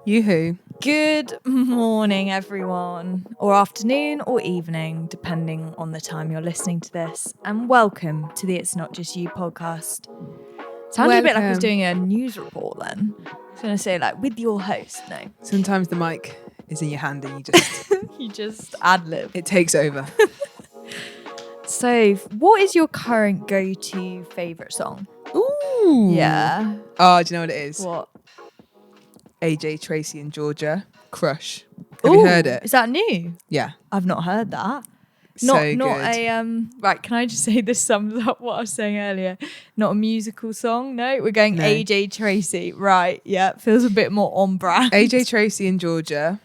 Yoo-hoo. Good morning, everyone, or afternoon or evening, depending on the time you're listening to this. And welcome to the It's Not Just You podcast. Sounded a bit like I was doing a news report then. I was going to say, like, with your host. No. Sometimes the mic is in your hand and you just... You just ad-lib. It takes over. So, what is your current go-to favourite song? Ooh. Yeah. Oh, do you know what it is? What? AJ, Tracy and Georgia. Crush. Have you heard it? Is that new? Yeah. I've not heard that. So Not good. a right, can I just say this sums up what I was saying earlier? Not a musical song, no? We're going No. AJ Tracy. Right, yeah, feels a bit more on brand. AJ, Tracy and Georgia.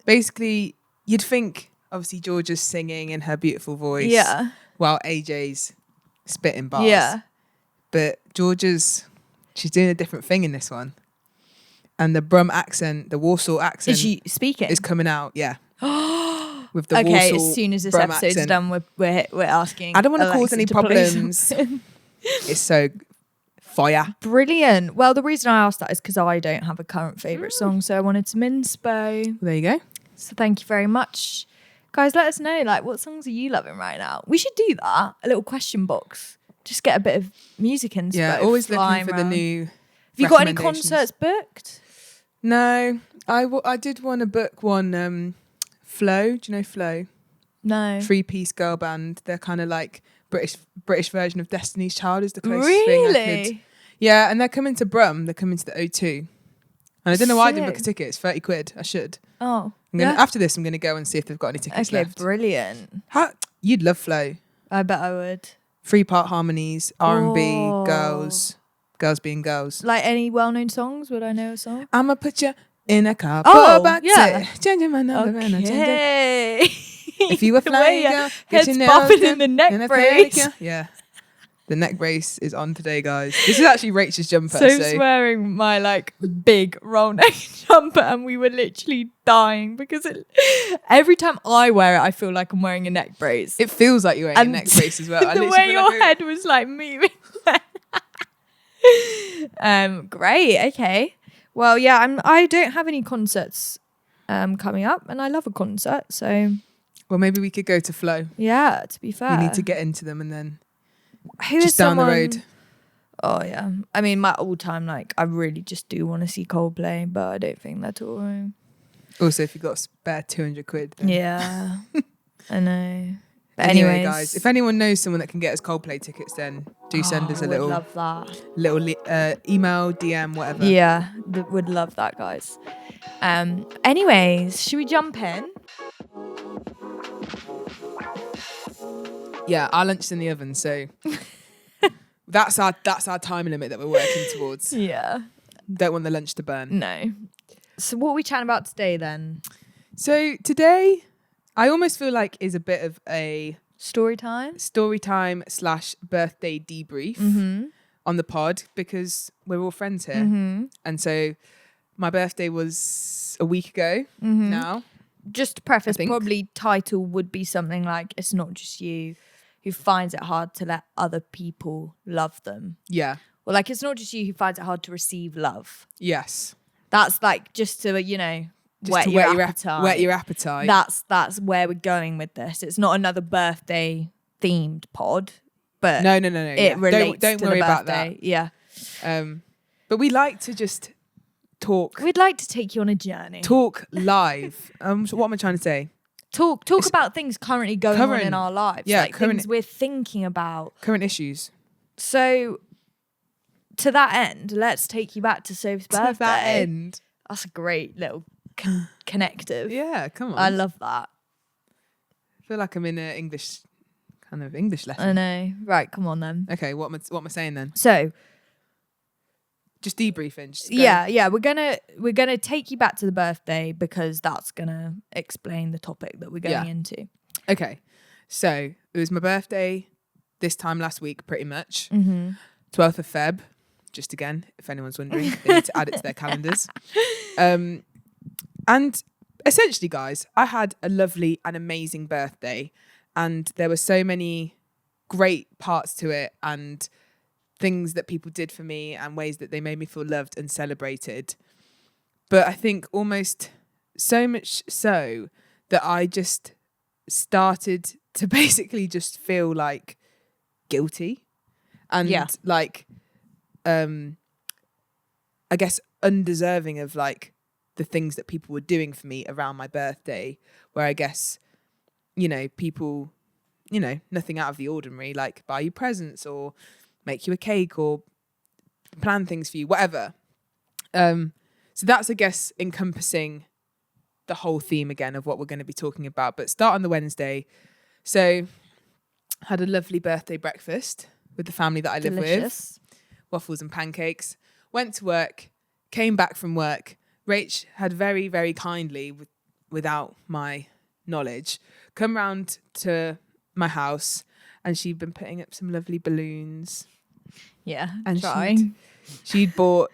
Basically, you'd think, obviously, Georgia's singing in her beautiful voice. Yeah. While AJ's spitting bars. Yeah. But she's doing a different thing in this one. And the Brum accent, the Warsaw accent. Is she speaking? Is coming out, yeah. With the okay, Warsaw as soon as this Brum episode's accent. done, we're asking. I don't want to cause Alexa any to play problems. something. It's so fire. Brilliant. Well, the reason I asked that is because I don't have a current favourite song, so I wanted some inspo. There you go. So thank you very much. Guys, let us know, like, what songs are you loving right now? We should do that, a little question box. Just get a bit of music inspo. Yeah, always looking flying for around. the new Have you got any recommendations. concerts booked? No, I did want to book one, Flow. Do you know Flow? No. 3-piece girl band. They're kind of like British version of Destiny's Child is the closest thing I could. Really? Yeah, and they're coming to Brum. They're coming to the O2. And I don't know why I didn't book a Sick. ticket. It's 30 quid. I should. Oh. After this, I'm going to go and see if they've got any tickets Okay, left. brilliant. You'd love Flow. I bet I would. 3-part harmonies, R&B, Oh. girls being girls. Like any well-known songs? Would I know a song? I'ma put you in a car. Oh, put back yeah. to changing my number. and I change it. Okay. If you were The flying, way girl, head's get your nails bopping done in the neck a brace. pedicure. Yeah. The neck brace is on today, guys. This is actually Rachel's jumper. So wearing my like big roll neck jumper, and we were literally dying because every time I wear it, I feel like I'm wearing a neck brace. It feels like you're wearing And a neck brace as well. I the literally way feel your like head was like moving. Great. Okay. Well, yeah. I don't have any concerts coming up, and I love a concert. So Well, maybe we could go to Flow. yeah. To be fair, You need to get into them and then Who is just down the someone- road. Oh yeah. I mean, my all-time, like, I really just do want to see Coldplay, but I don't think they're touring. Also, if you've got a spare 200 quid. Then. Yeah. I know. But Anyway, anyways, guys, if anyone knows someone that can get us Coldplay tickets, then do send us a I would little love that. email, DM, whatever. Yeah, would love that, guys. Anyways, should we jump in? Yeah, our lunch's in the oven, so that's our time limit that we're working towards. Yeah. Don't want the lunch to burn. No. So what are we chatting about today then? So today, I almost feel like is a bit of a Story time? story time / birthday debrief on the pod because we're all friends here. And so my birthday was a week ago now. Just to preface, I think. probably title would be something like, It's Not Just You Who Finds It Hard to Let Other People Love Them. Yeah. Or like, it's not just you who finds it hard to receive love. Yes. That's like just to, you know, Just whet to your whet appetite. whet your appetite. That's where we're going with this. It's not another birthday themed pod, but No. it yeah. relates Don't to worry the about birthday. that. Yeah. But we like to just talk We'd like to take you on a journey. live. So what am I trying to say? Talk about things currently going on in our lives. yeah, like things we're thinking about. Current issues. So to that end, let's take you back to Soph's birthday. To that end. That's a great little connective. Yeah, come on. I love that. I feel like I'm in an English lesson. I know. Right, come on then. Okay, what am I saying then? So Just debriefing. Just go. yeah, we're gonna take you back to the birthday because that's gonna explain the topic that we're going into. Okay. So it was my birthday this time last week, pretty much. 12th of Feb. Just again, if anyone's wondering, they need to add it to their calendars. And essentially, guys, I had a lovely and amazing birthday, and there were so many great parts to it, and things that people did for me, and ways that they made me feel loved and celebrated. But I think almost so much so that I just started to basically just feel like guilty and like I guess undeserving of like the things that people were doing for me around my birthday, where I guess, you know, people, you know, nothing out of the ordinary, like buy you presents or make you a cake or plan things for you, whatever. So that's, I guess, encompassing the whole theme again of what we're going to be talking about. But start on the Wednesday. So had a lovely birthday breakfast with the family that I live with. Waffles and pancakes. Went to work, came back from work. Rach had very, very kindly, without my knowledge, come round to my house, and she'd been putting up some lovely balloons. Yeah, and she'd bought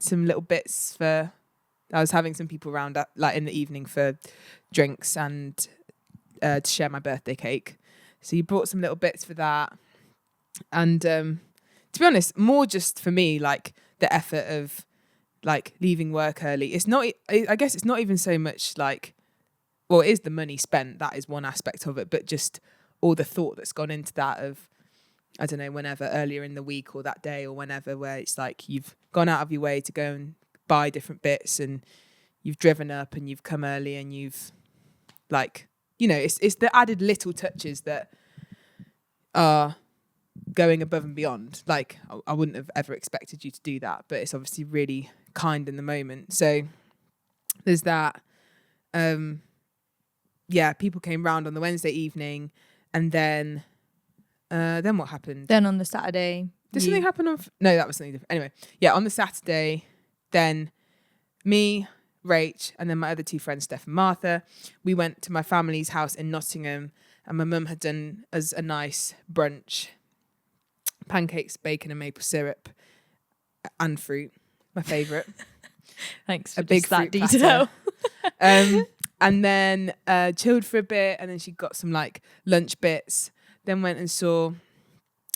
some little bits for. I was having some people round up, like in the evening, for drinks and to share my birthday cake. So you brought some little bits for that, and to be honest, more just for me, like the effort of like leaving work early. It's not. I guess it's not even so much like. Well, it is the money spent. That is one aspect of it, but just all the thought that's gone into that of, I don't know, whenever earlier in the week or that day or whenever, where it's like you've gone out of your way to go and buy different bits and you've driven up and you've come early and you've like, you know, it's the added little touches that are going above and beyond. Like I wouldn't have ever expected you to do that, but it's obviously really kind in the moment. So there's that. People came round on the Wednesday evening, and then what happened? Then on the Saturday, did something happen on? No, that was something different. Anyway, yeah, on the Saturday, then me, Rach, and then my other two friends, Steph and Martha, we went to my family's house in Nottingham, and my mum had done us a nice brunch: pancakes, bacon, and maple syrup, and fruit. My favourite. Thanks for just that detail. And then chilled for a bit, and then she got some like lunch bits. Then went and saw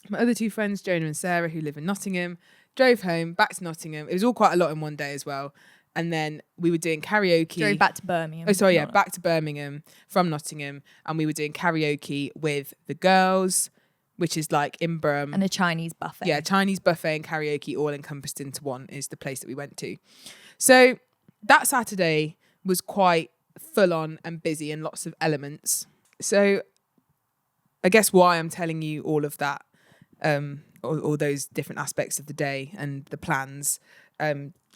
my other two friends, Jonah and Sarah, who live in Nottingham. Drove home, back to Nottingham. It was all quite a lot in one day as well. And then we were doing karaoke. Drove back to Birmingham. Oh, sorry, yeah, back to Birmingham from Nottingham. And we were doing karaoke with the girls, which is like in Brum. And a Chinese buffet. Yeah, Chinese buffet and karaoke all encompassed into one is the place that we went to. So that Saturday was quite full on and busy and lots of elements. So I guess why I'm telling you all of that, all those different aspects of the day and the plans,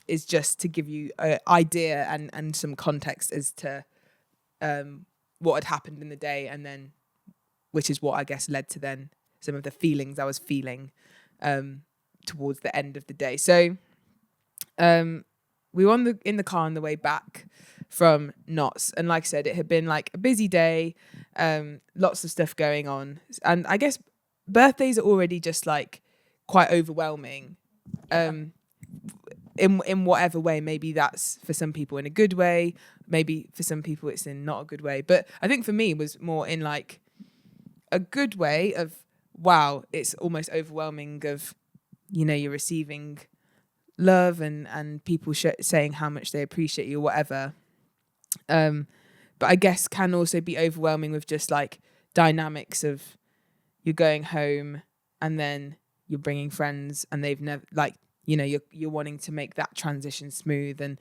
is just to give you an idea and some context as to what had happened in the day, and then which is what I guess led to then some of the feelings I was feeling towards the end of the day. So we were in the car on the way back from Notts, and like I said, it had been like a busy day, lots of stuff going on, and I guess birthdays are already just like quite overwhelming in whatever way. Maybe that's for some people in a good way, maybe for some people it's in not a good way, but I think for me it was more in like a good way of, wow, it's almost overwhelming of, you know, you're receiving love and people saying how much they appreciate you or whatever. But I guess can also be overwhelming with just like dynamics of you're going home and then you're bringing friends and they've never, like, you know, you're wanting to make that transition smooth, and,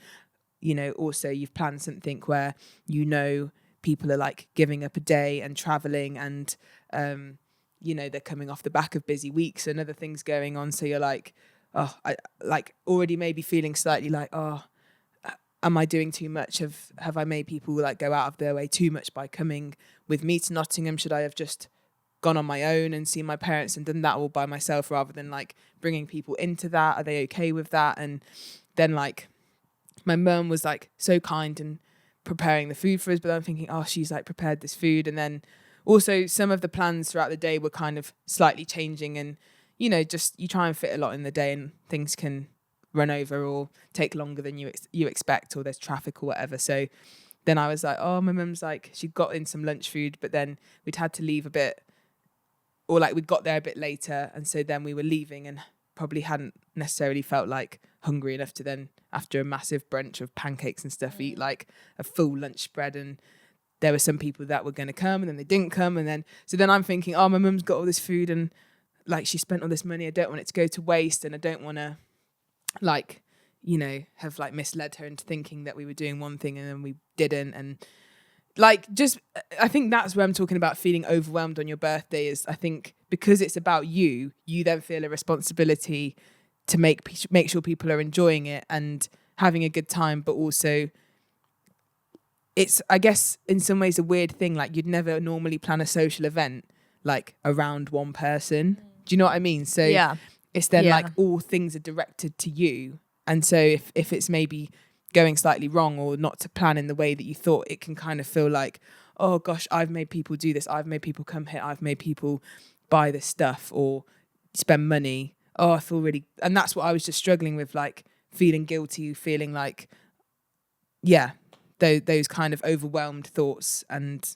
you know, also you've planned something where, you know, people are like giving up a day and traveling, and you know, they're coming off the back of busy weeks and other things going on, so you're like, oh, I like already maybe feeling slightly like, oh, am I doing too much? Have I made people like go out of their way too much by coming with me to Nottingham? Should I have just gone on my own and seen my parents and done that all by myself rather than like bringing people into that? Are they okay with that? And then like my mum was like so kind and preparing the food for us, but I'm thinking, oh, she's like prepared this food. And then also some of the plans throughout the day were kind of slightly changing, and, you know, just you try and fit a lot in the day and things can run over or take longer than you expect, or there's traffic or whatever. So then I was like, oh, my mum's like, she got in some lunch food, but then we'd had to leave a bit, or like we'd got there a bit later, and so then we were leaving and probably hadn't necessarily felt like hungry enough to then after a massive brunch of pancakes and stuff, eat like a full lunch spread, and there were some people that were going to come and then they didn't come, and then I'm thinking, oh, my mum's got all this food and like she spent all this money, I don't want it to go to waste, and I don't want to like, you know, have like misled her into thinking that we were doing one thing and then we didn't. And like, just, I think that's where I'm talking about feeling overwhelmed on your birthday, is I think because it's about you then feel a responsibility to make sure people are enjoying it and having a good time. But also it's, I guess, in some ways a weird thing. Like, you'd never normally plan a social event like around one person. Do you know what I mean? So yeah. It's then like all things are directed to you. And so if it's maybe going slightly wrong or not to plan in the way that you thought, it can kind of feel like, oh gosh, I've made people do this. I've made people come here. I've made people buy this stuff or spend money. Oh, I feel really, and that's what I was just struggling with, like feeling guilty, feeling like, yeah, those kind of overwhelmed thoughts. And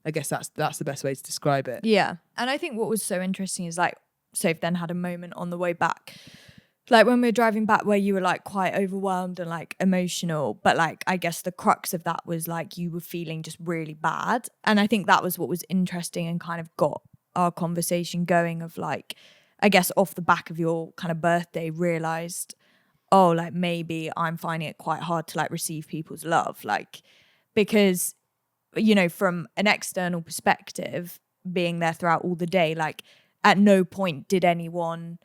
I guess that's the best way to describe it. Yeah. And I think what was so interesting is like, Soph then had a moment on the way back, like when we were driving back, where you were like quite overwhelmed and like emotional, but like I guess the crux of that was like you were feeling just really bad. And I think that was what was interesting and kind of got our conversation going, of like, I guess off the back of your kind of birthday, realized, oh, like maybe I'm finding it quite hard to like receive people's love, like, because, you know, from an external perspective, being there throughout all the day, like at no point did anyone,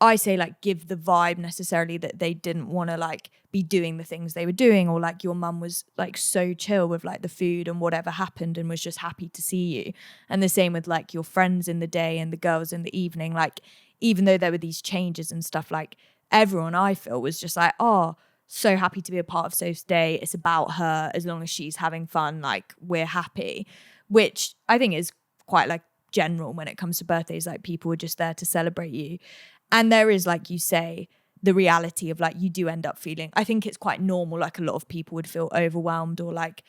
I say, like give the vibe necessarily that they didn't want to like be doing the things they were doing, or like your mum was like so chill with like the food and whatever happened and was just happy to see you. And the same with like your friends in the day and the girls in the evening, like even though there were these changes and stuff, like everyone, I feel, was just like, oh, so happy to be a part of Soph's day. It's about her. As long as she's having fun, like we're happy, which I think is quite like general when it comes to birthdays. Like people are just there to celebrate you. And there is, like you say, the reality of like you do end up feeling, I think it's quite normal, like a lot of people would feel overwhelmed or like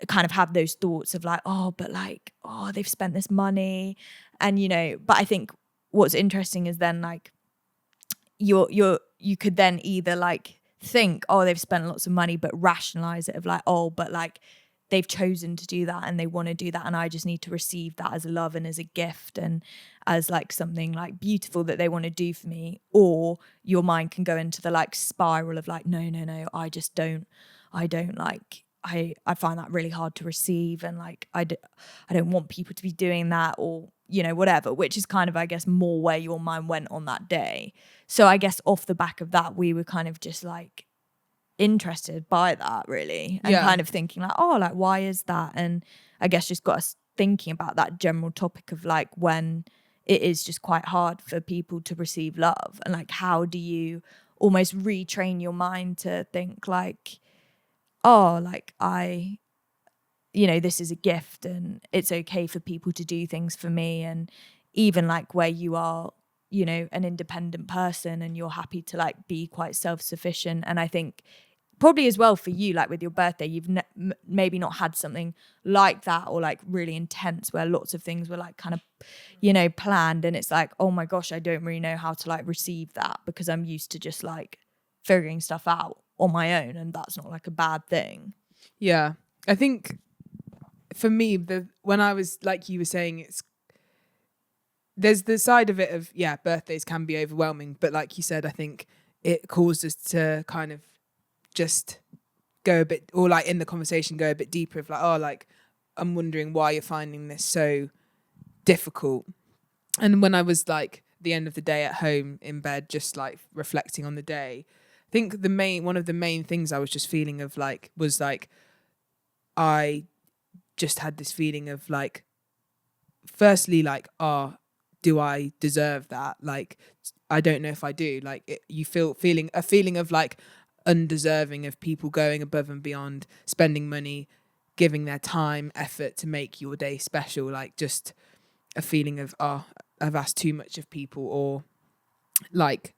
kind of have those thoughts of like, oh, but like, oh, they've spent this money. And, you know, but I think what's interesting is then like you could then either like think, oh, they've spent lots of money, but rationalize it of like, oh, but like they've chosen to do that and they want to do that, and I just need to receive that as love and as a gift and as like something like beautiful that they want to do for me. Or your mind can go into the like spiral of like, no, I don't like, I find that really hard to receive, and like I don't want people to be doing that, or you know, whatever, which is kind of, I guess, more where your mind went on that day. So I guess off the back of that, we were kind of just like interested by that, really, and kind of thinking like, oh, like why is that? And I guess just got us thinking about that general topic of like when it is just quite hard for people to receive love, and like how do you almost retrain your mind to think like, oh, like I, you know, this is a gift and it's okay for people to do things for me. And even like where you are, you know, an independent person and you're happy to like be quite self-sufficient. And I think probably as well for you, like with your birthday, you've maybe not had something like that, or like really intense where lots of things were like kind of, you know, planned, and it's like, oh my gosh, I don't really know how to like receive that, because I'm used to just like figuring stuff out on my own, and that's not like a bad thing. Yeah, I think for me, when I was, like you were saying, there's the side of it of, yeah, birthdays can be overwhelming, but like you said, I think it caused us to kind of just go a bit, or like in the conversation go a bit deeper of like, oh, like I'm wondering why you're finding this so difficult. And when I was like the end of the day at home in bed, just like reflecting on the day, I think one of the main things I was just feeling of like was like, I just had this feeling of like, firstly, like, oh, do I deserve that? Like, I don't know if I do. Like, you feeling a feeling of like undeserving of people going above and beyond, spending money, giving their time, effort to make your day special. Like, just a feeling of, oh, I've asked too much of people, or like,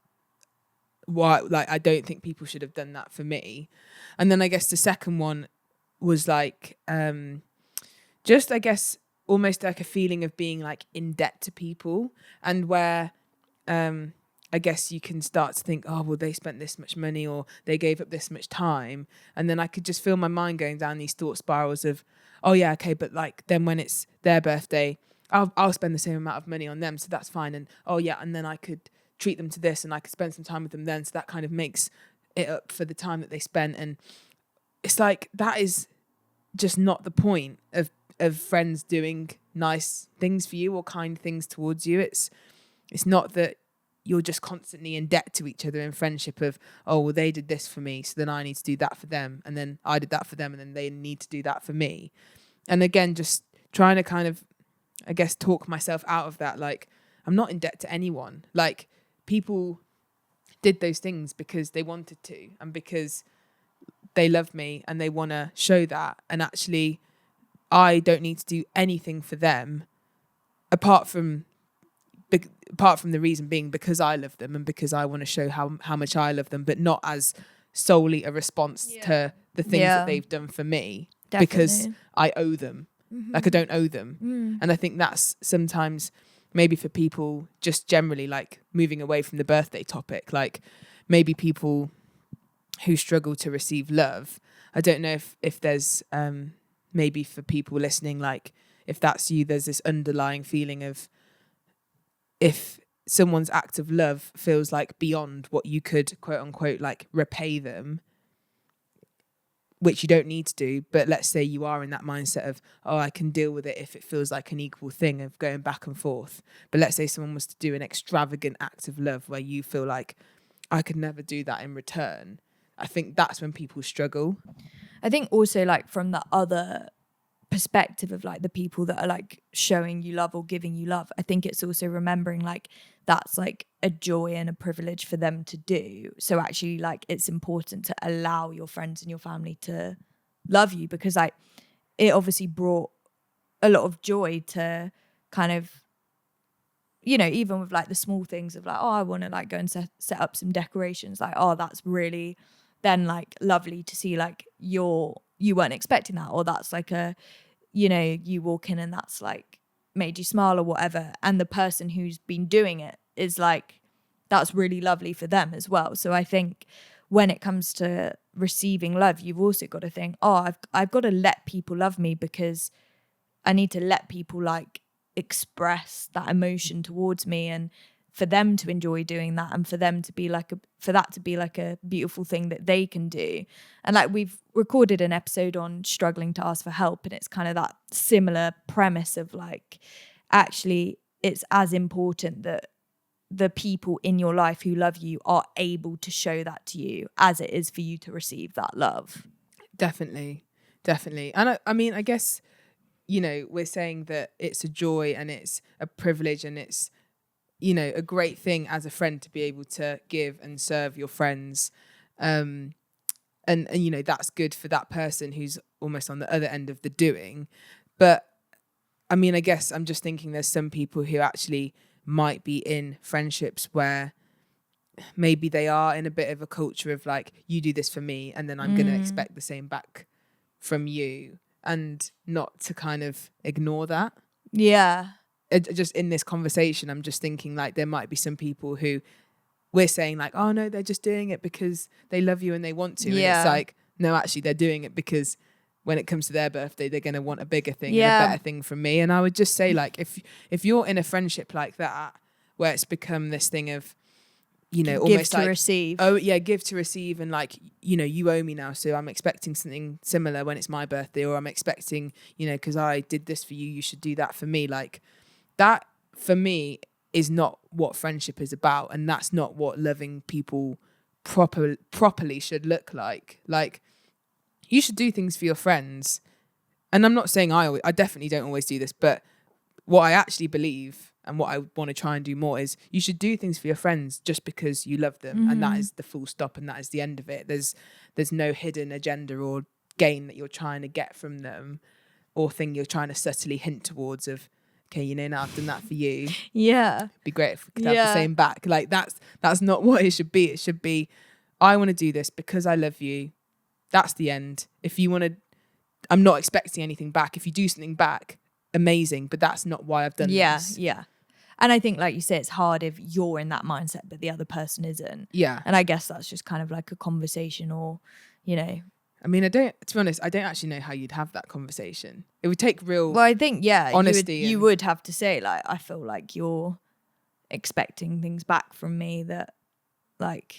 why? Like, I don't think people should have done that for me. And then I guess the second one was like, just, I guess, almost like a feeling of being like in debt to people, and where I guess you can start to think, oh, well, they spent this much money or they gave up this much time. And then I could just feel my mind going down these thought spirals of, oh, yeah, okay, but like then when it's their birthday, I'll spend the same amount of money on them. So that's fine. And, oh, yeah, and then I could treat them to this and I could spend some time with them then. So that kind of makes it up for the time that they spent. And it's like that is just not the point of friends doing nice things for you or kind things towards you. It's not that you're just constantly in debt to each other in friendship of, oh, well, they did this for me, so then I need to do that for them. And then I did that for them, and then they need to do that for me. And again, just trying to kind of, I guess, talk myself out of that. Like, I'm not in debt to anyone. Like, people did those things because they wanted to and because they love me and they want to show that. And actually, I don't need to do anything for them apart from the reason being because I love them and because I want to show how much I love them, but not as solely a response to the things that they've done for me. Definitely. Because I owe them. Like, I don't owe them. And I think that's sometimes maybe for people just generally, like, moving away from the birthday topic, like maybe people who struggle to receive love. I don't know if there's maybe for people listening, like if that's you, there's this underlying feeling of, if someone's act of love feels like beyond what you could, quote unquote, like repay them, which you don't need to do. But let's say you are in that mindset of, oh, I can deal with it if it feels like an equal thing of going back and forth. But let's say someone was to do an extravagant act of love where you feel like, I could never do that in return. I think that's when people struggle. I think also, like, from the other perspective of like the people that are like showing you love or giving you love, I think it's also remembering like that's like a joy and a privilege for them to do. So actually, like, it's important to allow your friends and your family to love you, because like it obviously brought a lot of joy to kind of, you know, even with like the small things of like, oh, I want to like go and set up some decorations, like, oh, that's really then like lovely to see, like you weren't expecting that, or that's like a, you know, you walk in and that's like made you smile or whatever, and the person who's been doing it is like, that's really lovely for them as well. So I think when it comes to receiving love, you've also got to think, oh, I've got to let people love me, because I need to let people like express that emotion towards me, and for them to enjoy doing that, and for them to be like for that to be like a beautiful thing that they can do. And like, we've recorded an episode on struggling to ask for help, and it's kind of that similar premise of like, actually it's as important that the people in your life who love you are able to show that to you as it is for you to receive that love. Definitely. And I mean, I guess, you know, we're saying that it's a joy and it's a privilege and it's, you know, a great thing as a friend to be able to give and serve your friends. And you know, that's good for that person who's almost on the other end of the doing. But I mean, I guess I'm just thinking there's some people who actually might be in friendships where maybe they are in a bit of a culture of like, you do this for me and then I'm going to expect the same back from you, and not to kind of ignore that. Yeah. Just in this conversation, I'm just thinking like there might be some people who we're saying like, oh no, they're just doing it because they love you and they want to. Yeah. And it's like, no, actually they're doing it because when it comes to their birthday, they're going to want a bigger thing and a better thing from me. And I would just say like, if you're in a friendship like that, where it's become this thing of, you know, almost give to like, receive. Oh yeah, give to receive, and like, you know, you owe me now, so I'm expecting something similar when it's my birthday, or I'm expecting, you know, because I did this for you, you should do that for me. Like, that for me is not what friendship is about, and that's not what loving people properly should look like. Like, you should do things for your friends, and I'm not saying I definitely don't always do this, but what I actually believe and what I want to try and do more is you should do things for your friends just because you love them, and that is the full stop, and that is the end of it. There's no hidden agenda or gain that you're trying to get from them, or thing you're trying to subtly hint towards of, okay, you know, now I've done that for you. Yeah. It'd be great if we could have the same back. Like, that's not what it should be. It should be, I want to do this because I love you. That's the end. If you want to, I'm not expecting anything back. If you do something back, amazing, but that's not why I've done this. Yeah. And I think, like you say, it's hard if you're in that mindset but the other person isn't. Yeah. And I guess that's just kind of like a conversation, or, you know. I mean, to be honest, I don't actually know how you'd have that conversation. It would take real Well, I think, honesty. You would have to say, like, I feel like you're expecting things back from me that, like,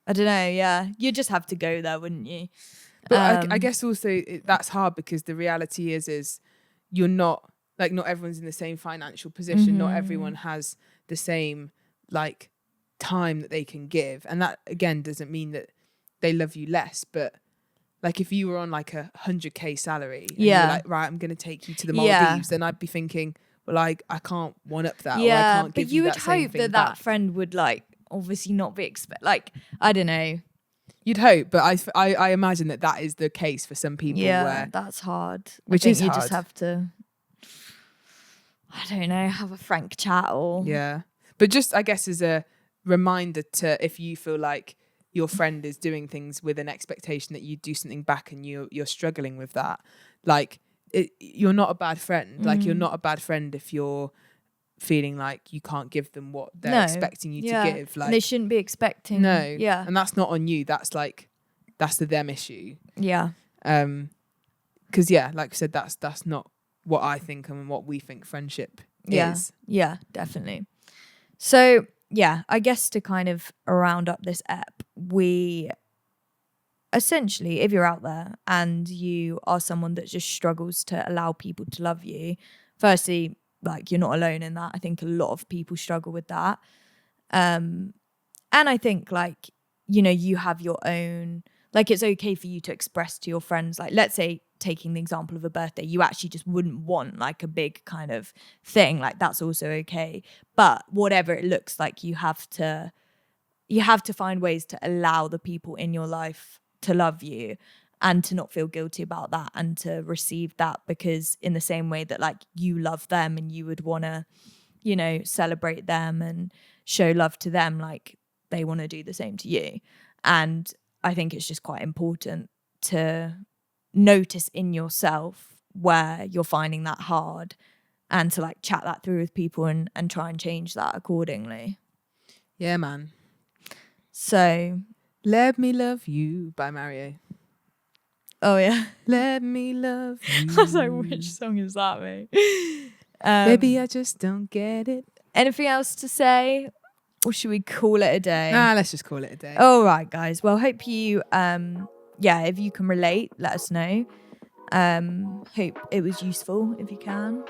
I don't know, yeah. You just have to go there, wouldn't you? But I guess also that's hard because the reality is you're not, like, not everyone's in the same financial position. Not everyone has the same, like, time that they can give. And that, again, doesn't mean that they love you less. But, like, if you were on, like, 100K salary and you're like, right, I'm going to take you to the Maldives, then I'd be thinking, well, I can't one-up that, or I can't give you that same thing. But you would hope that friend would, like, obviously not be like, I don't know. You'd hope, but I imagine that is the case for some people. Yeah, where, that's hard. Which is you hard. just have to, I don't know, have a frank chat or... Yeah. But just, I guess, as a reminder to, if you feel like your friend is doing things with an expectation that you do something back and you're struggling with that, like, you're not a bad friend. Like, you're not a bad friend if you're feeling like you can't give them what they're expecting you to give. Like, and they shouldn't be expecting. No. Yeah. And that's not on you. That's like, that's the them issue. Yeah. Because like I said, that's not what I think and what we think friendship is. Yeah, definitely. So yeah, I guess to kind of round up this ep, we essentially, if you're out there and you are someone that just struggles to allow people to love you, firstly, like, you're not alone in that. I think a lot of people struggle with that. And I think, like, you know, you have your own, like, it's okay for you to express to your friends, like, let's say, taking the example of a birthday, you actually just wouldn't want like a big kind of thing, like, that's also okay. But whatever it looks like, you have to find ways to allow the people in your life to love you and to not feel guilty about that and to receive that, because in the same way that, like, you love them and you would want to, you know, celebrate them and show love to them, like, they want to do the same to you. And I think it's just quite important to notice in yourself where you're finding that hard and to, like, chat that through with people and try and change that accordingly. Yeah, man. So, Let Me Love You by Mario. Oh yeah. Let me love you. I was like, which song is that, mate? Baby, I just don't get it. Anything else to say? Or should we call it a day? Nah, let's just call it a day. All right, guys. Well, hope you, if you can relate, let us know. Hope it was useful if you can.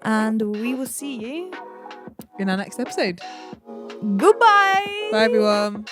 And we will see you in our next episode. Goodbye. Bye, everyone.